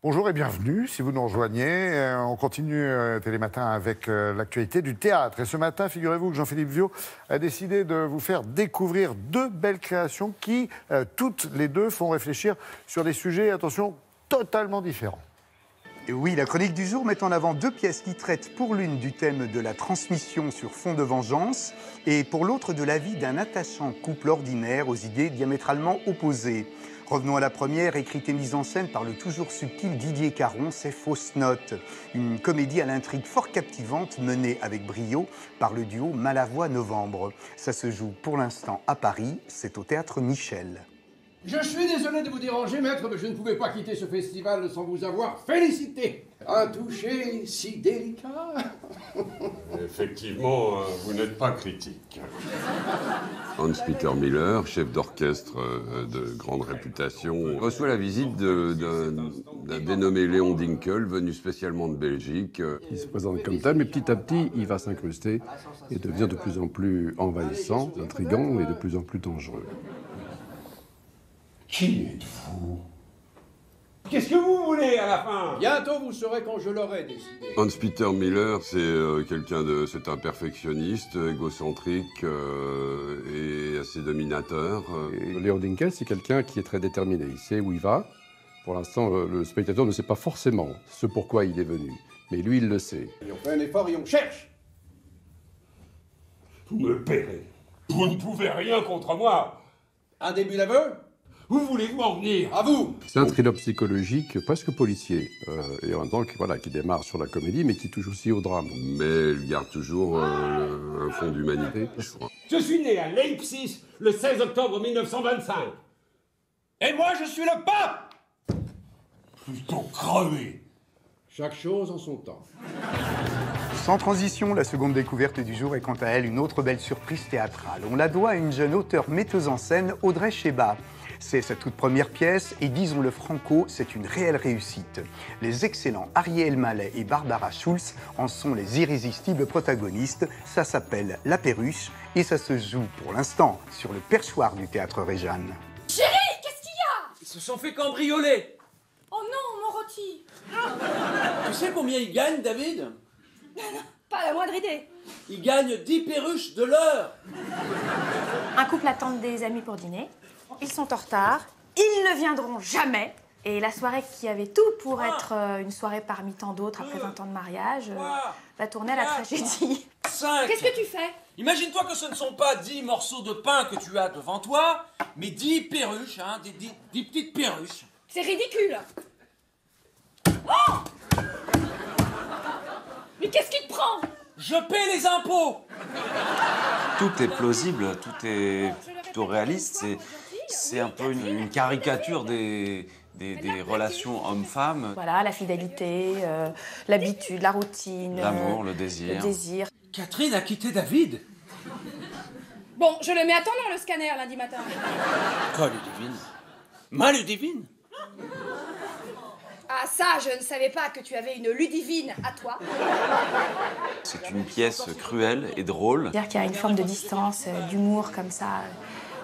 Bonjour et bienvenue, si vous nous rejoignez. On continue Télématin avec l'actualité du théâtre. Et ce matin, figurez-vous que Jean-Philippe Viaud a décidé de vous faire découvrir deux belles créations qui, toutes les deux, font réfléchir sur des sujets, attention, totalement différents. Et oui, la chronique du jour met en avant deux pièces qui traitent pour l'une du thème de la transmission sur fond de vengeance et pour l'autre de la vie d'un attachant couple ordinaire aux idées diamétralement opposées. Revenons à la première, écrite et mise en scène par le toujours subtil Didier Caron, c'est Fausse Note. Une comédie à l'intrigue fort captivante menée avec brio par le duo Malavoie-Novembre. Ça se joue pour l'instant à Paris, c'est au Théâtre Michel. Je suis désolé de vous déranger, maître, mais je ne pouvais pas quitter ce festival sans vous avoir félicité. Un toucher si délicat. Effectivement, vous n'êtes pas critique. Hans-Peter Miller, chef d'orchestre de grande réputation, reçoit la visite d'un dénommé Léon Dinkel, venu spécialement de Belgique. Il se présente comme tel, mais petit à petit, il va s'incruster et devient de plus en plus envahissant, intrigant et de plus en plus dangereux. Qui êtes-vous? Qu'est-ce que vous voulez à la fin? Bientôt vous saurez quand je l'aurai décidé. Hans-Peter Miller, c'est un perfectionniste, égocentrique et assez dominateur. Et Léon Dinkel, c'est quelqu'un qui est très déterminé. Il sait où il va. Pour l'instant, le spectateur ne sait pas forcément ce pourquoi il est venu. Mais lui, il le sait. Et on fait un effort et on cherche. Vous me paierez. Vous ne pouvez rien contre moi. Un début d'aveu? Où voulez-vous en venir? À vous. C'est un thriller psychologique, presque policier. Et en même temps, qui démarre sur la comédie, mais qui touche aussi au drame. Mais il garde toujours un fond d'humanité. Je suis né à Leipzig le 16 octobre 1925. Et moi, je suis le pape. Plutôt crevé. Chaque chose en son temps. Sans transition, la seconde découverte du jour est quant à elle une autre belle surprise théâtrale. On la doit à une jeune auteure-metteuse en scène, Audrey Cheba. C'est sa toute première pièce et disons-le franco, c'est une réelle réussite. Les excellents Ariel Mallet et Barbara Schulz en sont les irrésistibles protagonistes. Ça s'appelle La Perruche et ça se joue pour l'instant sur le perchoir du Théâtre Réjeanne. Chérie, qu'est-ce qu'il y a? Ils se sont fait cambrioler. Oh non, mon rôti. Tu sais combien ils gagnent, David? Pas la moindre idée. Ils gagnent 10 perruches de l'heure. Un couple attend des amis pour dîner. Ils sont en retard. Ils ne viendront jamais. Et la soirée qui avait tout pour être une soirée parmi tant d'autres après 20 ans de mariage va tourner à la tragédie. 5. Qu'est-ce que tu fais? Imagine-toi que ce ne sont pas 10 morceaux de pain que tu as devant toi, mais 10 perruches, hein, 10 petites perruches. C'est ridicule. Oh! Mais qu'est-ce qui te prend? Je paie les impôts. Tout est plausible, tout est plutôt réaliste. C'est un peu une caricature des relations hommes-femmes. Voilà, la fidélité, l'habitude, la routine. L'amour, le désir. Le désir. Catherine a quitté David. Bon, je le mets à ton nom, le scanner, lundi matin. Quoi, Ludivine? Ma Ludivine? Ah ça, je ne savais pas que tu avais une Ludivine à toi. C'est une pièce cruelle et drôle. C'est-à-dire qu'il y a une forme de distance, d'humour comme ça,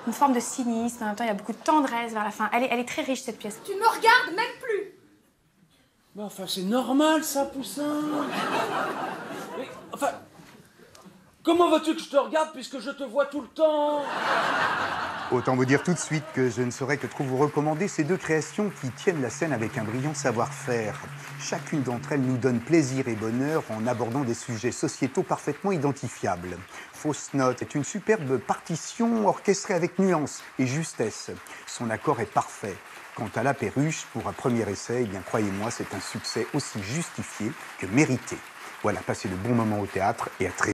une forme de cynisme. En même temps, il y a beaucoup de tendresse vers la fin. Elle est très riche, cette pièce. Tu ne me regardes même plus. Mais enfin, c'est normal, ça, Poussin. Mais, enfin, comment veux-tu que je te regarde puisque je te vois tout le temps? Autant vous dire tout de suite que je ne saurais que trop vous recommander ces deux créations qui tiennent la scène avec un brillant savoir-faire. Chacune d'entre elles nous donne plaisir et bonheur en abordant des sujets sociétaux parfaitement identifiables. Fausse Note est une superbe partition orchestrée avec nuance et justesse. Son accord est parfait. Quant à La Perruche, pour un premier essai, eh bien croyez-moi, c'est un succès aussi justifié que mérité. Voilà, passez de bons moments au théâtre et à très